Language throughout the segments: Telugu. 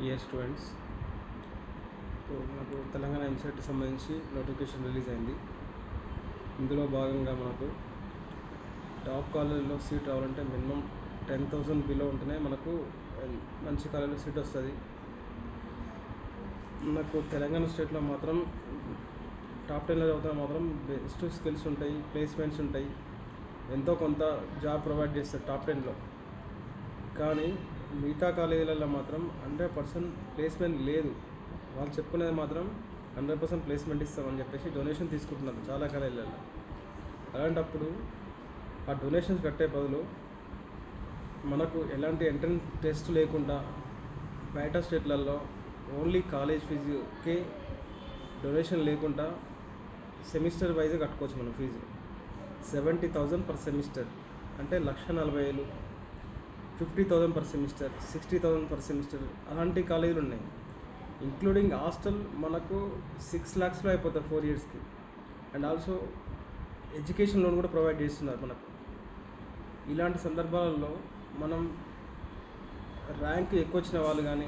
డియర్ స్టూడెంట్స్, ఇప్పుడు మనకు తెలంగాణ ఎంసెట్కి సంబంధించి నోటిఫికేషన్ రిలీజ్ అయింది. ఇందులో భాగంగా మనకు టాప్ కాలేజీలో సీట్ రావాలంటే మినిమం 10,000 బిలో ఉంటేనే మనకు మంచి కాలేజీలో సీట్ వస్తుంది. మనకు తెలంగాణ స్టేట్లో మాత్రం టాప్ 10లో చదువుతున్నా మాత్రం బెస్ట్ స్కిల్స్ ఉంటాయి, ప్లేస్మెంట్స్ ఉంటాయి, ఎంతో కొంత జాబ్ ప్రొవైడ్ చేస్తారు టాప్ 10లో. కానీ మిగతా కాలేజీలలో మాత్రం 100% ప్లేస్మెంట్ లేదు. వాళ్ళు చెప్పుకునేది మాత్రం 100% ప్లేస్మెంట్ ఇస్తామని చెప్పేసి డొనేషన్ తీసుకుంటున్నారు చాలా కాలేజీలలో. అలాంటప్పుడు ఆ డొనేషన్స్ కట్టే బదులు మనకు ఎలాంటి ఎంట్రన్స్ టెస్ట్ లేకుండా బయట స్టేట్లలో ఓన్లీ కాలేజ్ ఫీజుకే డొనేషన్ లేకుండా సెమిస్టర్ వైజ్గా కట్టుకోవచ్చు. మనం ఫీజు 70,000 పర్ సెమిస్టర్ అంటే 1,40,000, 50,000 పర్ సెమిస్టర్, 60,000 పర్ సెమిస్టర్ అలాంటి కాలేజీలు ఉన్నాయి. ఇంక్లూడింగ్ హాస్టల్ మనకు 6 lakhsలో అయిపోతుంది 4 yearsకి. అండ్ ఆల్సో ఎడ్యుకేషన్ లోన్ కూడా ప్రొవైడ్ చేస్తున్నారు మనకు. ఇలాంటి సందర్భాలలో మనం ర్యాంక్ ఎక్కువ వచ్చిన వాళ్ళు కానీ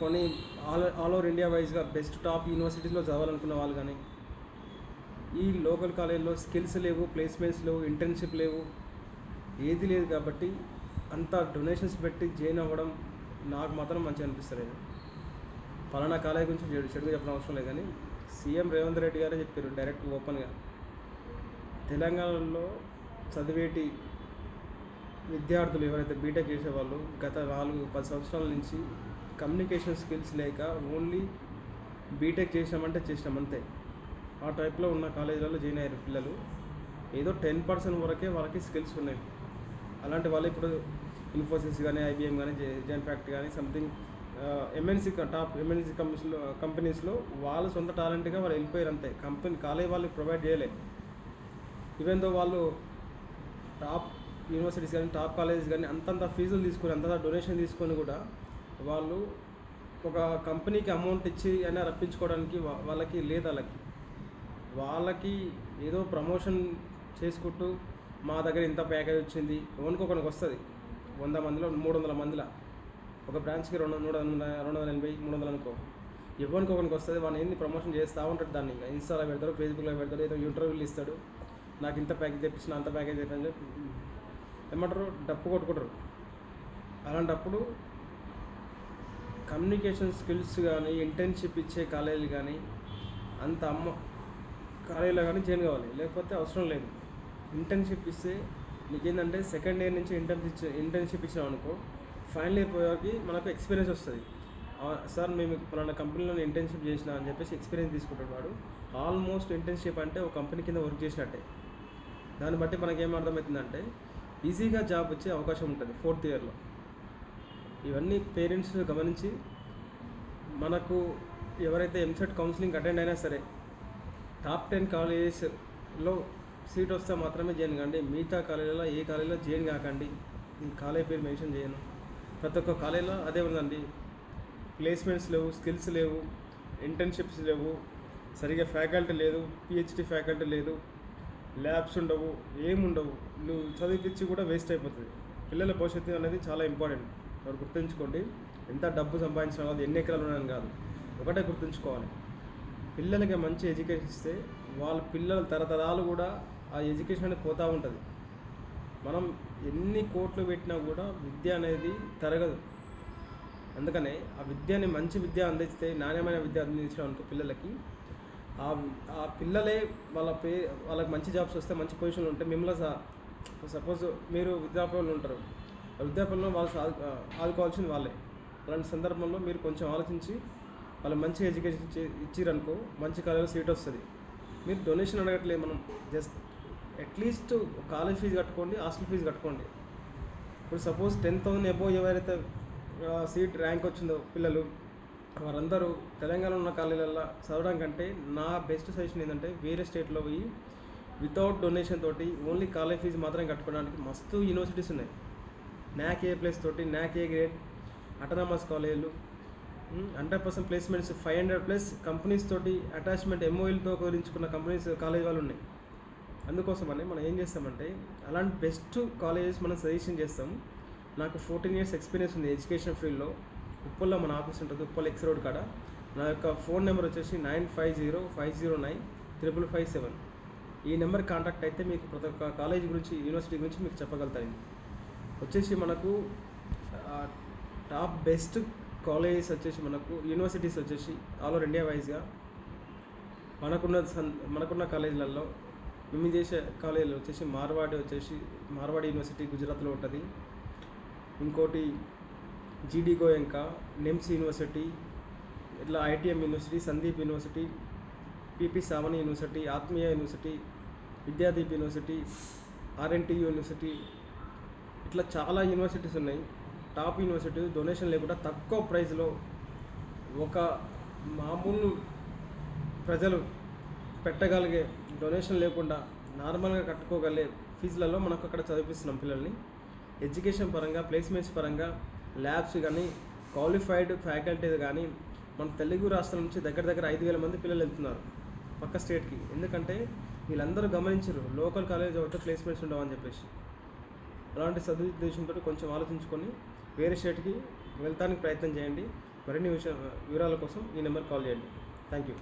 కొన్ని ఆల్ ఓవర్ ఇండియా వైజ్గా బెస్ట్ టాప్ యూనివర్సిటీస్లో చదవాలనుకున్న వాళ్ళు కానీ ఈ లోకల్ కాలేజీలో స్కిల్స్ లేవు, ప్లేస్మెంట్స్ లేవు, ఇంటర్న్షిప్ లేవు, ఏది లేదు. కాబట్టి అంత డొనేషన్స్ పెట్టి జాయిన్ అవ్వడం నాకు మాత్రం మంచిగా అనిపిస్తలేదు. పలానా కాలేజ్ గురించి చెడుగా చెప్పడం అవసరం లేదు, కానీ సీఎం రేవంత్ రెడ్డి గారే చెప్పారు డైరెక్ట్ ఓపెన్గా, తెలంగాణలో చదివేటి విద్యార్థులు ఎవరైతే బీటెక్ చేసేవాళ్ళు గత 4-10 సంవత్సరాల నుంచి కమ్యూనికేషన్ స్కిల్స్ లేక ఓన్లీ బీటెక్ చేసినామంటే చేసినాం అంతే. ఆ టైప్లో ఉన్న కాలేజీలలో జాయిన్ అయ్యారు పిల్లలు. ఏదో 10% వరకే వాళ్ళకి స్కిల్స్ ఉన్నాయి. అలాంటి వాళ్ళు ఇప్పుడు ఇన్ఫోసిస్ కానీ, ఐబిఎం కానీ, జెన్ ఫ్యాక్ట్ కానీ సంథింగ్ టాప్ ఎంఎన్సీ కంపెనీస్లో వాళ్ళ సొంత టాలెంట్గా వాళ్ళు వెళ్ళిపోయారు అంతే. కాలేజ్ వాళ్ళు ప్రొవైడ్ చేయలేదు. ఈవెన్ దో వాళ్ళు టాప్ యూనివర్సిటీస్ కానీ, టాప్ కాలేజెస్ కానీ అంతంత ఫీజులు తీసుకొని, అంతంత డొనేషన్ తీసుకొని కూడా వాళ్ళు ఒక కంపెనీకి అమౌంట్ ఇచ్చి అయినా రప్పించుకోవడానికి వాళ్ళకి లేదు. వాళ్ళకి ఏదో ప్రమోషన్ చేసుకుంటూ మా దగ్గర ఇంత ప్యాకేజ్ వచ్చింది, ఎవరికొకరికి వస్తుంది. 100 మందిలో 300 మందిలో ఒక బ్రాంచ్కి 280, 300 అనుకో, ఎవరికొకరికి వస్తుంది. వాళ్ళు ఏంది ప్రమోషన్ చేస్తూ ఉంటాడు. దాన్ని ఇన్స్టాలో పెడతాడు, ఫేస్బుక్లో పెడతాడు, ఏదో ఇంటర్వ్యూలు ఇస్తాడు, నాకు ఇంత ప్యాకేజ్ తెప్పించిన, అంత ప్యాకేజ్ తెప్పించని చెప్పి ఏమంటారు, డప్పు కొట్టుకుంటారు. అలాంటప్పుడు కమ్యూనికేషన్ స్కిల్స్ కానీ, ఇంటర్న్షిప్ ఇచ్చే కాలేజీలు కానీ అంత కాలేజీలో కానీ జాయిన్ కావాలి, లేకపోతే అవసరం లేదు. ఇంటర్న్షిప్ ఇస్తే నీకేంటంటే సెకండ్ ఇయర్ నుంచి ఇంటర్న్షిప్ ఇచ్చినాం అనుకో, ఫైనల్ ఇయర్ పోయేకి మనకు ఎక్స్పీరియన్స్ వస్తుంది. సార్ మేము పలానా కంపెనీలో ఇంటర్న్షిప్ చేసిన అని చెప్పేసి ఎక్స్పీరియన్స్ తీసుకుంటాడు వాడు. ఆల్మోస్ట్ ఇంటర్న్షిప్ అంటే ఒక కంపెనీ కింద వర్క్ చేసినట్టే. దాన్ని బట్టి మనకేం అర్థమవుతుందంటే ఈజీగా జాబ్ వచ్చే అవకాశం ఉంటుంది 4th ఇయర్లో. ఇవన్నీ పేరెంట్స్ గమనించి మనకు ఎవరైతే ఎంసెట్ కౌన్సిలింగ్ అటెండ్ అయినా సరే టాప్ 10 కాలేజెస్లో సీట్ వస్తే మాత్రమే జాయిన్ కాండి. మిగతా కాలేజీలో ఏ కాలేజీలో జాయిన్ కాకండి. ఈ కాలేజ్ పేరు మెన్షన్ చేయను. ప్రతి ఒక్క కాలేజీలో అదే ఉందండి, ప్లేస్మెంట్స్ లేవు, స్కిల్స్ లేవు, ఇంటర్న్షిప్స్ లేవు, సరిగ్గా ఫ్యాకల్టీ లేదు, పిహెచ్డి ఫ్యాకల్టీ లేదు, ల్యాబ్స్ ఉండవు, ఏముండవు. నువ్వు చదివించి కూడా వేస్ట్ అయిపోతుంది. పిల్లల భవిష్యత్తు అనేది చాలా ఇంపార్టెంట్. మీరు గుర్తుంచుకోండి. ఎంత డబ్బు సంపాదించిన కాదు, ఎన్ని ఎకరాలు ఉన్నాయని కాదు, ఒకటే గుర్తుంచుకోవాలి. పిల్లలకి మంచి ఎడ్యుకేషన్ ఇస్తే వాళ్ళ పిల్లలు తరతరాలు కూడా ఆ ఎడ్యుకేషన్ అనేది పోతూ ఉంటుంది. మనం ఎన్ని కోట్లు పెట్టినా కూడా విద్య అనేది తరగదు. అందుకనే ఆ విద్యని, మంచి విద్య అందిస్తే, నాణ్యమైన విద్య అందించడం అనుకో పిల్లలకి, ఆ పిల్లలే వాళ్ళకి మంచి జాబ్స్ వస్తే, మంచి పొజిషన్లు ఉంటే, మిమ్మల్ని సపోజ్ మీరు వృద్ధాప్యంలో ఉంటారు, వృద్ధాప్యంలో వాళ్ళు ఆదుకోవాల్సింది వాళ్ళే. అలాంటి సందర్భంలో మీరు కొంచెం ఆలోచించి వాళ్ళు మంచి ఎడ్యుకేషన్ ఇచ్చిరనుకో, మంచి కాలేజీలో సీట్ వస్తుంది. మీరు డొనేషన్ అడగట్లేదు, మనం జస్ట్ అట్లీస్ట్ కాలేజ్ ఫీజు కట్టుకోండి, హాస్టల్ ఫీజు కట్టుకోండి. ఇప్పుడు సపోజ్ 10,000 అబోవ్ ఎవరైతే సీట్ ర్యాంక్ వచ్చిందో పిల్లలు, వారందరూ తెలంగాణలో ఉన్న కాలేజీలలో చదవడం కంటే నా బెస్ట్ సజెషన్ ఏంటంటే వేరే స్టేట్లో పోయి వితౌట్ డొనేషన్ తోటి ఓన్లీ కాలేజ్ ఫీజు మాత్రం కట్టుకోవడానికి మస్తు యూనివర్సిటీస్ ఉన్నాయి. NAC A+ తోటి, NAC A గ్రేడ్ అటానమస్ కాలేజీలు, 100% ప్లేస్మెంట్స్, 500+ కంపెనీస్ తోటి అటాచ్మెంట్ MOUలతో కుదిరించుకున్న కంపెనీస్ కాలేజ్ వాళ్ళు ఉన్నాయి. అందుకోసమని మనం ఏం చేస్తామంటే అలాంటి బెస్ట్ కాలేజెస్ మనం సజెషన్ చేస్తాం. నాకు 14 years ఎక్స్పీరియన్స్ ఉంది ఎడ్యుకేషన్ ఫీల్డ్లో. ఉప్పల్లో మన ఆఫీస్ ఉంటుంది, ఉప్పల్ ఎక్స్ రోడ్ కాడ. నా యొక్క ఫోన్ నెంబర్ వచ్చేసి 9505095557. ఈ నెంబర్ కాంటాక్ట్ అయితే మీకు ప్రతి ఒక్క కాలేజ్ గురించి, యూనివర్సిటీ గురించి మీకు చెప్పగలుగుతాను. వచ్చేసి మనకు టాప్ బెస్ట్ కాలేజెస్ వచ్చేసి మనకు యూనివర్సిటీస్ వచ్చేసి ఆల్ ఓవర్ ఇండియా వైజ్గా మనకున్న కాలేజీలలో మేము చేసే కాలేజీలు వచ్చేసి మార్వాడి యూనివర్సిటీ గుజరాత్లో ఉంటుంది. ఇంకోటి జీడీ గోయంకా, నిమ్స్ యూనివర్సిటీ, ఇట్లా ITM university, Sandip university, PP Savani university, Atmiya university, Vidyadeep university, RNT university, ఇట్లా చాలా యూనివర్సిటీస్ ఉన్నాయి. టాప్ యూనివర్సిటీ డొనేషన్ లేకుండా తక్కువ ప్రైస్లో ఒక మామూలు ప్రజలు పెట్టగలిగే, డొనేషన్ లేకుండా నార్మల్గా కట్టుకోగలిగే ఫీజులలో మనకు అక్కడ చదివిస్తున్నాం పిల్లల్ని. ఎడ్యుకేషన్ పరంగా, ప్లేస్మెంట్స్ పరంగా, ల్యాబ్స్ కానీ, క్వాలిఫైడ్ ఫ్యాకల్టీ కానీ మన తెలుగు రాష్ట్రాల నుంచి దగ్గర 5,000 మంది పిల్లలు వెళ్తున్నారు పక్క స్టేట్కి. ఎందుకంటే వీళ్ళందరూ గమనించరు లోకల్ కాలేజ్ ఒకటి ప్లేస్మెంట్స్ ఉండవని చెప్పేసి. అలాంటి సదుద్దేశంతో కొంచెం ఆలోచించుకొని వేరే స్టేట్కి వెళ్తానికి ప్రయత్నం చేయండి. మరిన్ని వివరాల కోసం ఈ నెంబర్ కాల్ చేయండి. Thank you.